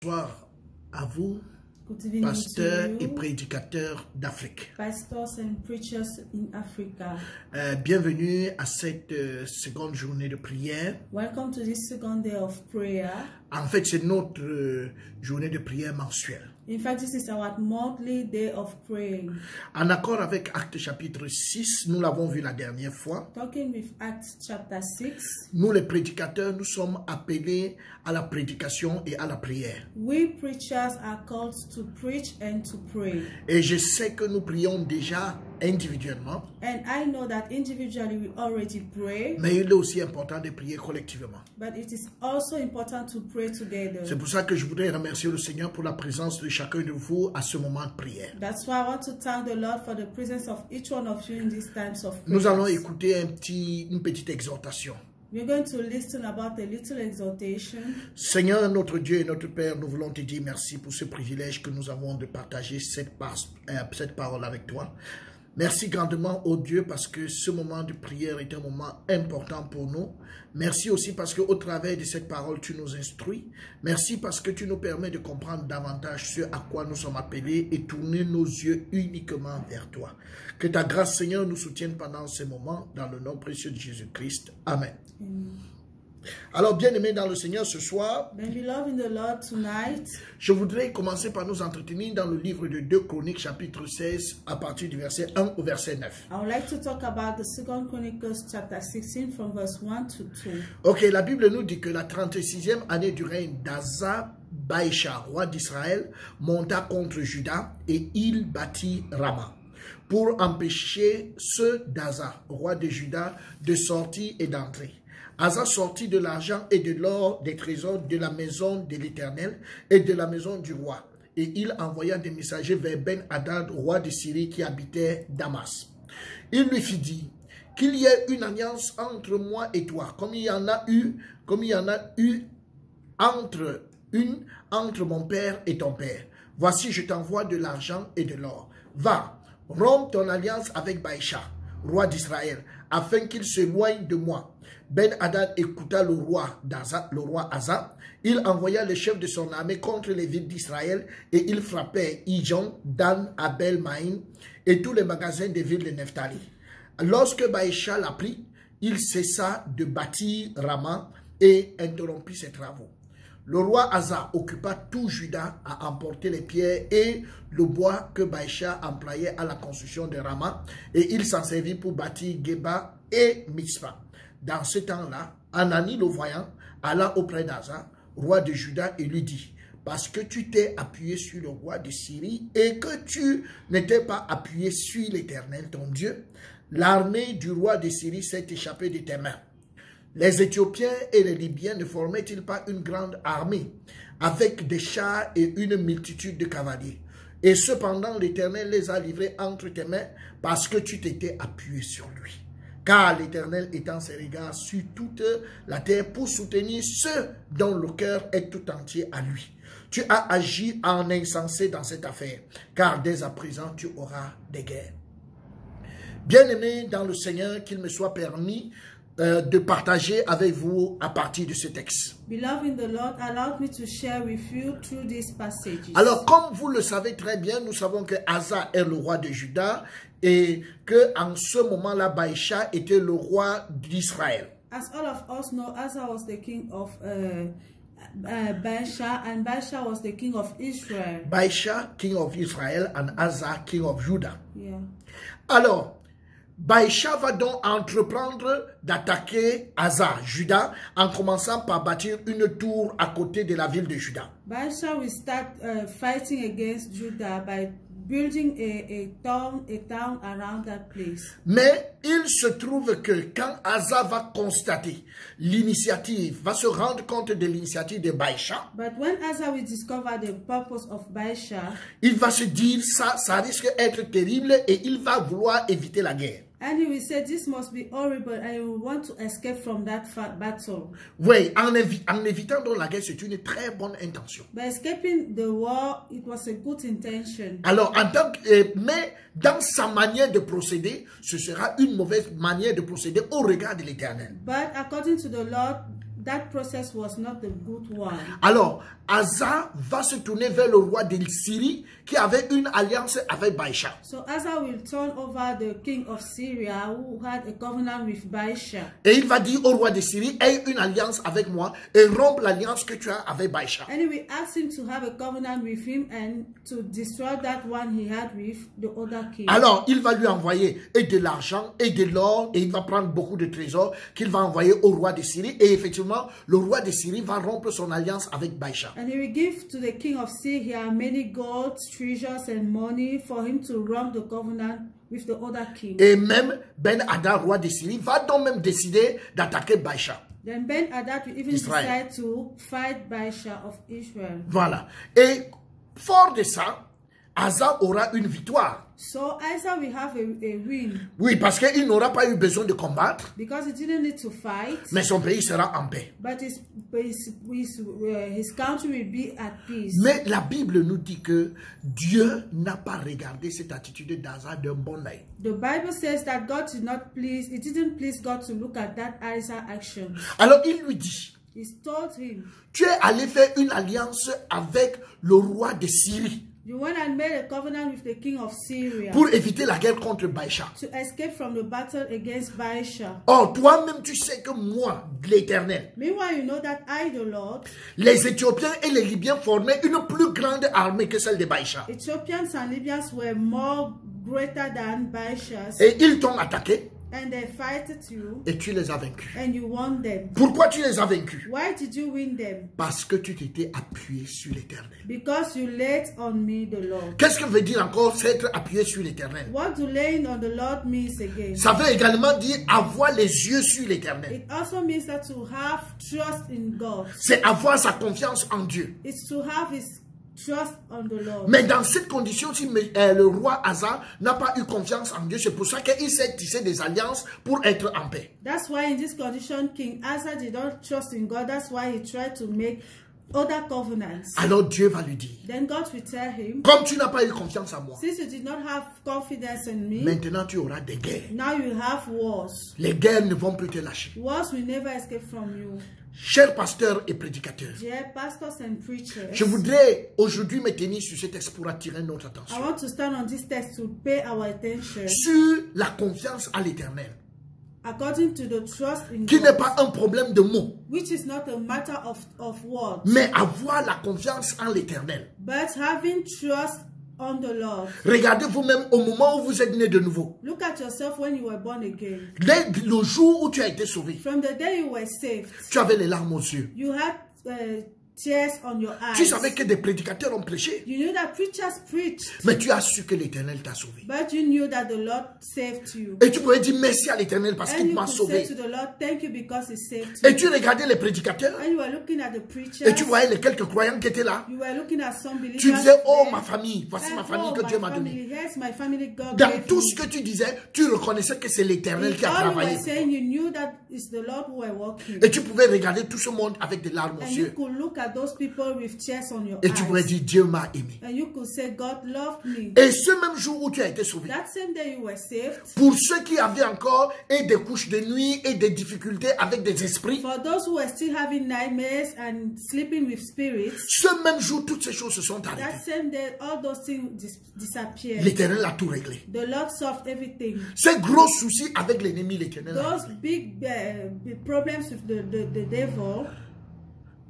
Bonsoir à vous, pasteurs et prédicateurs d'Afrique. Pastors and preachers in Africa. Bienvenue à cette seconde journée de prière. Welcome to this second day of prayer. En fait, c'est notre journée de prière mensuelle. In fact, this is our monthly day of praying. En accord avec Actes chapitre 6, nous l'avons vu la dernière fois. Talking with Acts chapter 6. Nous les prédicateurs, nous sommes appelés à la prédication et à la prière. We preachers are called to preach and to pray. Et je sais que nous prions déjà individuellement. And I know that individually we already pray. Mais il est aussi important de prier collectivement. But it is also important to pray together. C'est pour ça que je voudrais remercier le Seigneur pour la présence de chacun de vous à ce moment de prière. That's why I want to thank the Lord for the presence of each one of you in these times of prayer. Nous allons écouter une petite exhortation. We're going to listen about a little exhortation. Seigneur, notre Dieu et notre Père, nous voulons te dire merci pour ce privilège que nous avons de partager cette parole avec toi. Merci grandement, ô Dieu, parce que ce moment de prière est un moment important pour nous. Merci aussi parce qu'au travers de cette parole, tu nous instruis. Merci parce que tu nous permets de comprendre davantage ce à quoi nous sommes appelés et tourner nos yeux uniquement vers toi. Que ta grâce, Seigneur, nous soutienne pendant ces moments, dans le nom précieux de Jésus-Christ. Amen. Amen. Alors, bien-aimés dans le Seigneur, ce soir, Beloved in the Lord tonight, je voudrais commencer par nous entretenir dans le livre de 2 Chroniques, chapitre 16, à partir du verset 1 au verset 9. I would like to talk about the Second Chronicles chapter 16 from verse 1 to 2. Ok, la Bible nous dit que la 36e année du règne d'Asa, Baïcha, roi d'Israël, monta contre Juda et il bâtit Rama pour empêcher ceux d'Asa, roi de Juda, de sortir et d'entrer. Asa sortit de l'argent et de l'or des trésors de la maison de l'Éternel et de la maison du roi. Et il envoya des messagers vers Ben-Hadad, roi de Syrie, qui habitait Damas. Il lui fit dire qu'il y ait une alliance entre moi et toi, comme il y en a eu entre mon père et ton père. Voici, je t'envoie de l'argent et de l'or. Va, romps ton alliance avec Baïcha, roi d'Israël, afin qu'il s'éloigne de moi. Ben-Hadad écouta le roi Asa. Il envoya le chef de son armée contre les villes d'Israël et il frappait Ijon, Dan, Abel, Maïn et tous les magasins des villes de Nephtali. Lorsque Baïcha l'apprit, il cessa de bâtir Rama et interrompit ses travaux. Le roi Asa occupa tout Juda à emporter les pierres et le bois que Baïcha employait à la construction de Rama et il s'en servit pour bâtir Geba et Mitzpah. Dans ce temps-là, Anani le voyant alla auprès d'Asa, roi de Juda, et lui dit, parce que tu t'es appuyé sur le roi de Syrie et que tu n'étais pas appuyé sur l'Éternel, ton Dieu, l'armée du roi de Syrie s'est échappée de tes mains. Les Éthiopiens et les Libyens ne formaient-ils pas une grande armée avec des chars et une multitude de cavaliers? Et cependant, l'Éternel les a livrés entre tes mains parce que tu t'étais appuyé sur lui. Car l'Éternel étend ses regards sur toute la terre pour soutenir ceux dont le cœur est tout entier à lui. Tu as agi en insensé dans cette affaire, car dès à présent tu auras des guerres. Bien-aimés dans le Seigneur, qu'il me soit permis de partager avec vous à partir de ce texte. Beloved in the Lord, allow me to share with you through these passages. Alors, comme vous le savez très bien, nous savons que Asa est le roi de Juda et que en ce moment-là, Baïcha était le roi d'Israël. As all of us know, Asa was the king of Baasha, and Baasha was the king of Israel. Baïcha, king of Israel, and Asa, king of Judah. Yeah. Alors, Baïcha va donc entreprendre d'attaquer Asa, Juda, en commençant par bâtir une tour à côté de la ville de Juda. Baasha will start fighting against Judah by building a town around that place. Mais il se trouve que quand Asa va constater l'initiative, va se rendre compte de l'initiative de Baïcha, But when Asa will discover the purpose of Baasha, il va se dire ça risque d'être terrible et il va vouloir éviter la guerre. and he will say, this must be horrible, and he will want to escape from that battle. Oui, en évitant donc la guerre, c'est une très bonne intention. By escaping the war, it was a good intention. Alors, mais dans sa manière de procéder, ce sera une mauvaise manière de procéder au regard de l'Éternel. But according to the Lord, that process was not the good one. Alors, Asa va se tourner vers le roi de Syrie qui avait une alliance avec Baïsha. So Asa will turn over the king of Syria who had a covenant with Baisha. Et il va dire au roi de Syrie, aie une alliance avec moi et rompe l'alliance que tu as avec Baïsha. And he will ask him to have a covenant with him and to destroy that one he had with the other king. Alors, il va lui envoyer et de l'argent et de l'or et il va prendre beaucoup de trésors qu'il va envoyer au roi de Syrie. Et effectivement, le roi de Syrie va rompre son alliance avec Baïsha. And he will give to the king of Syria many gold, treasures, and money for him to romp the covenant with the other king. Et même Ben-Hadad, roi de Syrie, va donc même décider d'attaquer Baïsha. Then Ben-Hadad will even Israël. decide to fight Baisha of Israel. Voilà. Et fort de ça, Asa aura une victoire. So Asa will have a win Oui, parce qu'il n'aura pas eu besoin de combattre, because he didn't need to fight, mais son pays sera en paix. but his country will be at peace. Mais la Bible nous dit que Dieu n'a pas regardé cette attitude d'Asa d'un bon œil. The Bible says that God did not please, it didn't please God to look at that Asa action. Alors il lui dit, He told him, tu es allé faire une alliance avec le roi de Syrie you went and made a covenant with the king of Syria pour éviter la guerre contre Baïsha. to escape from the battle against Baisha. Or, toi-même, tu sais que moi, l'Éternel, Meanwhile, you know that I, the Lord, les Éthiopiens et les Libyens formaient une plus grande armée que celle de Baïsha. Ethiopians and Libyans were more greater than Baisha's, Et ils t'ont attaqué and they fighted you, et tu les as vaincus. and you won them. Pourquoi tu les as vaincus? Why did you win them? Parce que tu t'étais appuyé sur l'Éternel. Because you laid on me, the Lord. Qu'est-ce que veut dire encore s'être appuyé sur l'Éternel? What do laying on the Lord means again? Ça veut également dire avoir les yeux sur l'Éternel. It also means that to have trust in God. C'est avoir sa confiance en Dieu. It's to have his trust on the Lord. Mais dans cette condition, si le roi Asa n'a pas eu confiance en Dieu, c'est pour ça qu'il s'est tissé des alliances pour être en paix. That's why in this condition, King Asa did not trust in God. That's why he tried to make other covenants. Alors Dieu va lui dire, Then God will tell him, comme tu n'as pas eu confiance en moi, since you did not have confidence in me, maintenant tu auras des guerres. now you have wars. Les guerres ne vont plus te lâcher. Wars will never escape from you. Chers pasteurs et prédicateurs, Dear pastors and preachers, je voudrais aujourd'hui me tenir sur ce texte pour attirer notre I attention want to stand on this text to pay our attention sur la confiance à l'Éternel, according to the trust in qui n'est God, pas un problème de mots, which is not a matter of words, mais avoir la confiance en l'Éternel. but having trust on the Lord. Regardez vous-même au moment où vous êtes né de nouveau. Look at yourself when you were born again. Le jour où tu as été sauvé, From the day you were saved, tu avais les larmes aux yeux. you had tears on your eyes. Tu savais que des prédicateurs ont prêché, You knew that preachers preached, mais tu as su que l'Éternel t'a sauvé. but you knew that the Lord saved you. Et tu pouvais dire merci à l'Éternel parce And qu'il you m'a could sauvé. say to the Lord, thank you because he saved Et you. tu regardais les prédicateurs And you were looking at the preachers. et tu voyais les quelques croyants qui étaient là. You were looking at some believers. Tu disais, oh there. ma famille, voici And, ma famille oh, que my Dieu m'a family, donnée. here's my family God Dans gave tout me. ce que tu disais, tu reconnaissais que c'est l'Éternel In qui a all you travaillé. were saying, you knew that it's the Lord who were working. Et tu pouvais regarder tout ce monde avec des larmes aux And you yeux. could look at those people with tears on your Et tu pouvais eyes. dire, Dieu m'a aimé. And you could say, God loved me. Et ce même jour où tu as été sauvé, That same day you were saved, pour ceux qui avaient encore et des couches de nuit et des difficultés avec des esprits, for those who were still having nightmares and sleeping with spirits, ce même jour, toutes ces choses se sont that arrêtées. same day all those things disappeared. L'Éternel a tout réglé. The Lord solved everything. Ces gros soucis avec l'ennemi, l'Éternel a Those réglé. big problems with the devil.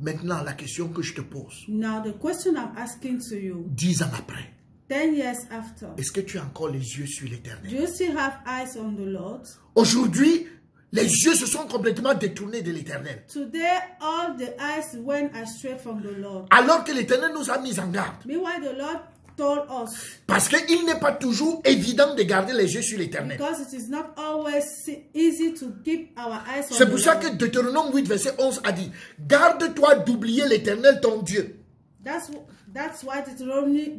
Maintenant, la question que je te pose, Now the question I'm asking to you, 10 ans après, 10 years after, est-ce que tu as encore les yeux sur do l'Éternel? you still have eyes on the Lord? Aujourd'hui, les yeux se sont complètement détournés de l'Éternel. Today, all the eyes went astray from the Lord. Alors que l'Éternel nous a mis en garde. Meanwhile, the Lord told us, Parce qu'il n'est pas toujours évident de garder les yeux sur l'Éternel. because it is not always easy to keep our eyes on C'est the pour ça Lord. que Deutéronome 8, verset 11 a dit, garde-toi d'oublier l'Éternel ton Dieu. That's why Deuteronomy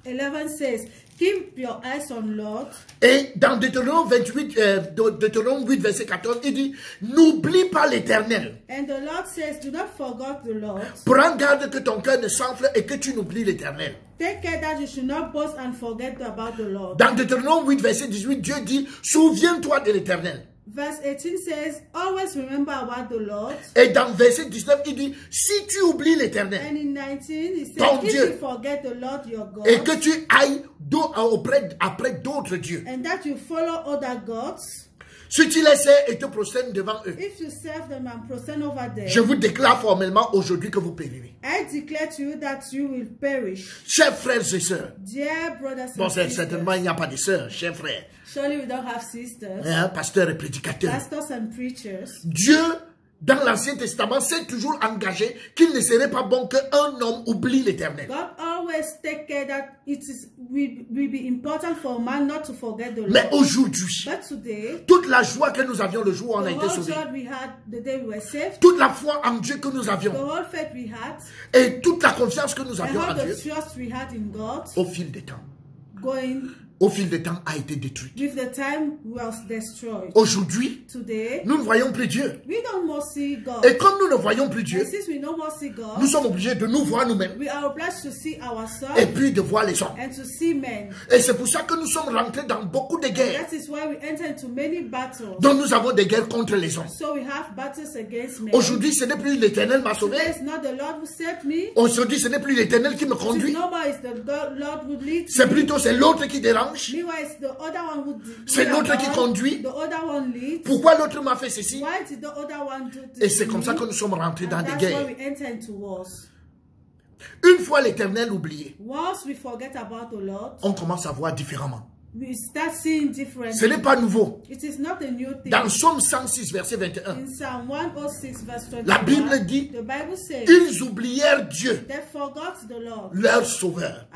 8:11 says, keep your eyes on Lord. Et dans Deutéronome 8, verset 14, il dit, n'oublie pas l'Éternel. And the Lord says, do not forget the Lord. Prends garde que ton cœur ne s'enfle et que tu n'oublies l'Éternel. Take care that you should not boast and forget about the Lord. Dans Deutéronome 8, verset 18, Dieu dit, souviens-toi de l'Éternel. Verse 18 says, always remember about the Lord. Et dans verset 19, il dit, si tu oublies l'Éternel, And in 19, he says, Ton if Dieu. you forget the Lord your God, et que tu ailles après d'autres dieux, and that you follow other gods, si tu les sers et te prostènes devant eux, if you serve them and prostrate over them, je vous déclare formellement aujourd'hui que vous périrez. I declare to you that you will perish. Chers frères et sœurs, Dear brothers bon, and sisters, certainement il n'y a pas de sœurs, chers frères, surely we don't have sisters, hein, pasteurs et prédicateurs. pastors and preachers. Dieu, dans l'Ancien Testament, s'est toujours engagé qu'il ne serait pas bon qu'un homme oublie l'Éternel. God always take care that will be important for a man not to forget the Lord. Mais aujourd'hui, But today, toute la joie que nous avions le jour où on a the été whole sauvés, joy we had the day we were saved, toute la foi en Dieu que nous the avions whole faith we had, et toute la confiance que nous and avions en all the Dieu, trust we had in God, au fil des temps, a été détruite. with the time was destroyed. Aujourd'hui, Today, nous ne voyons plus Dieu. we don't more see God. Et comme nous ne voyons plus Dieu, And since we no more see God, nous sommes obligés de nous voir nous-mêmes we are obliged to see et ourselves puis de voir les hommes. and to see men. Et c'est pour ça que nous sommes rentrés dans beaucoup de guerres. That is why we enter into many battles. Donc nous avons des guerres contre les hommes. So we have battles against men. Aujourd'hui, ce n'est plus l'Éternel m'a sauvé. Today is not the Lord who saved me. Aujourd'hui, ce n'est plus l'Éternel qui me It is conduit. no more is the Lord who leads C'est me. plutôt c'est l'autre qui dérange. Meanwhile, it's the other one who C'est l'autre qui conduit. The other one leads. Pourquoi l'autre m'a fait ceci? Why did the other one do this? Et c'est to comme ça me? que nous sommes rentrés dans And des that's why guerres. we enter into wars. Une fois l'Éternel oublié, Once we forget about the Lord, on commence à voir différemment. we start seeing differently. Ce n'est pas nouveau. It is not a new thing. Dans Psaume 106, verset 21, In Psalm 106, verse 21, la Bible dit, the Bible says, ils oublièrent Dieu, they forgot the Lord, leur sauveur,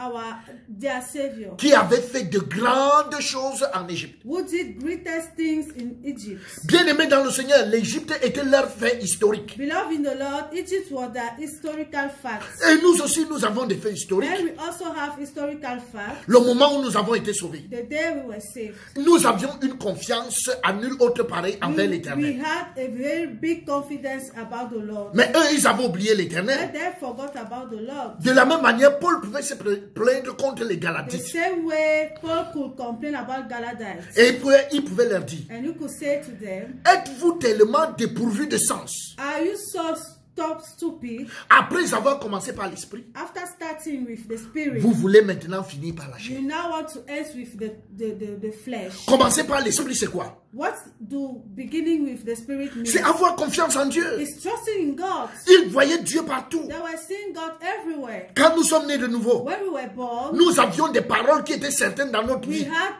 their Savior, qui avait fait de grandes choses en Égypte. who did greatest things in Egypt. Bien-aimés dans le Seigneur, l'Égypte était leur fait historique. Beloved in the Lord, Egypt was the historical facts. Et nous aussi, nous avons des faits historiques. And we also have historical facts. Le moment où nous avons été sauvés, The day we were saved, nous avions une confiance à nul autre pareil envers we l'Éternel. had a very big confidence about the Lord. Mais eux, ils avaient oublié But l'Éternel. they forgot about the Lord. De la même manière, Paul pouvait se plaindre contre les The Galatites. same way Paul could complain about Galatites. Et il pouvait leur dire, And you could say to them, êtes-vous tellement dépourvus de sens, are you so stupid? après avoir commencé par l'esprit, After starting with the spirit, vous voulez maintenant finir par la chair. you now want to end with the flesh. Commencer par l'esprit, c'est quoi? What do beginning with the spirit mean? C'est avoir confiance en Dieu. It's trusting in God. Ils voyaient Dieu partout. They were seeing God everywhere. Quand nous sommes nés de nouveau, When we were born, nous avions des paroles qui étaient certaines dans notre we vie. had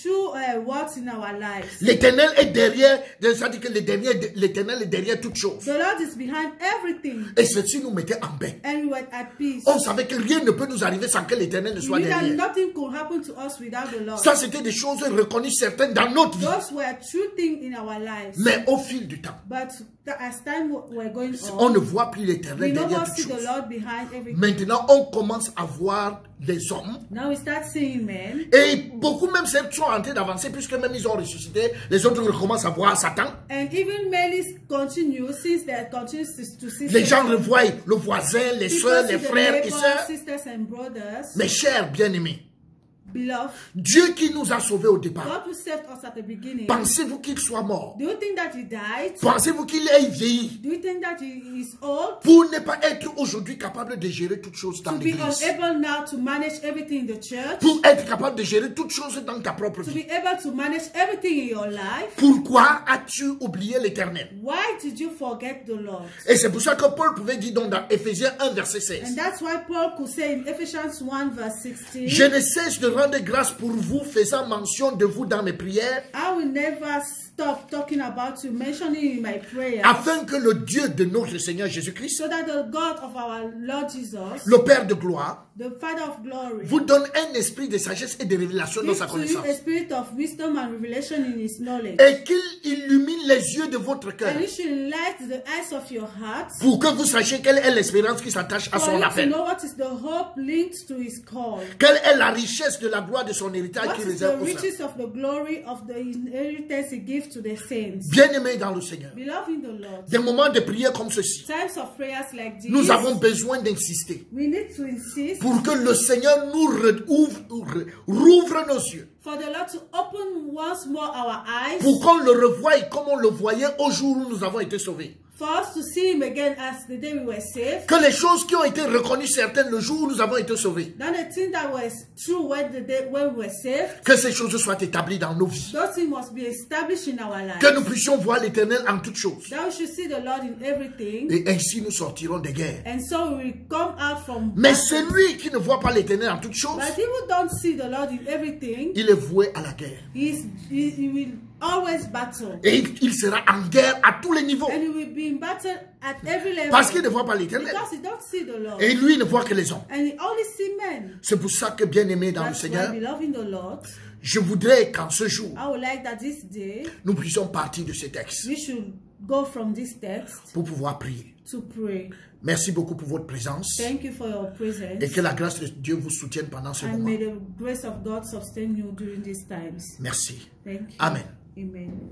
true words in our lives. L'Éternel est derrière, c'est-à-dire que l'Éternel est derrière toutes choses. The Lord is behind everything. Et ceci nous mettait en paix. And we were at peace. On savait que rien ne peut nous arriver sans que l'Éternel ne soit We knew that derrière. nothing could happen to us without the Lord. Ça, c'était des choses reconnues certaines dans notre vie. Those were true things in our lives. Mais au fil du temps, But as time were going on on, ne voit plus we l'Éternel no derrière more toutes see the choses. Lord behind everything. Maintenant, on commence à voir des hommes. Now we start seeing men. Et beaucoup même sont en train d'avancer puisque même ils ont ressuscité. Les autres recommencent à voir Satan. And even many continue since they continue to see Les gens Satan. revoient le voisin, les People soeurs, see les the frères et neighbors, sœurs. sisters and brothers. Mes chers bien-aimés, Beloved, Dieu qui nous a sauvés au départ, God who saved us at the beginning. pensez-vous qu'il soit mort? Do you think that he died? Pensez-vous qu'il ait vieilli Do you think that he is old? pour ne pas être aujourd'hui capable de gérer toutes choses dans To be l'église? unable now to manage everything in the church? Pour être capable de gérer toutes choses dans ta propre To vie? be able to manage everything in your life? Pourquoi as-tu oublié l'Éternel? Why did you forget the Lord? Et c'est pour ça que Paul pouvait dire donc dans Éphésiens 1 verset 16. And that's why Paul could say in Ephesians 1 verse 16, Je ne cesse de rendre grâce pour vous, faisant mention de vous dans mes prières, I will never stop talking about you, mentioning in my prayers, afin que le Dieu de notre Seigneur Jésus-Christ, so that the God of our Lord Jesus, le Père de gloire, the Father of glory, vous donne un esprit de sagesse et de révélation dans give sa to you connaissance. a spirit of wisdom and revelation in his knowledge. Et qu'il illumine les yeux de votre cœur, And he should enlighten the eyes of your heart, pour que vous sachiez quelle est l'espérance qui s'attache à for son you to appel. know what is the hope linked to his call. Quelle est la richesse de la gloire de son héritage What qui is the réserve aux saints. riches of the glory of the inheritance he gives give to the saints. Bien-aimés dans le Seigneur, Beloved in the Lord, des moments de prière comme ceci, times of prayers like this, nous avons besoin d'insister we need to insist pour que le Seigneur nous rouvre nos yeux, for the Lord to open once more our eyes, pour qu'on le revoie comme on le voyait au jour où nous avons été sauvés. for us to see Him again as the day we were saved. Que les choses qui ont été reconnues certaines le jour où nous avons été sauvés, Then the thing that was true when we were saved, que ces choses soient établies dans nos vies. those things must be established in our lives. Que nous puissions voir l'Éternel en toutes choses. That we should see the Lord in everything, Et ainsi nous sortirons des guerres. and so we will come out from Mais battle. celui qui ne voit pas l'Éternel en toutes choses, But he who don't see the Lord in everything, il est voué à la guerre. he will always battle. Et il sera en guerre à tous les niveaux. And he will be in battle at every level. Parce qu'il ne voit pas l'Éternel. Because he don't see the Lord. Et lui, il ne voit que les hommes. And he only see men. C'est pour ça que, bien-aimés dans le That's Seigneur, why, beloved in the Lord, je voudrais qu'en ce jour, I would like that this day, nous puissions partir de ces textes we should go from this text pour pouvoir prier. to pray. Merci beaucoup pour votre présence. Thank you for your presence. Et que la grâce de Dieu vous soutienne pendant ce And moment. may the grace of God sustain you during these times. Merci. Thank you. Amen. Amen.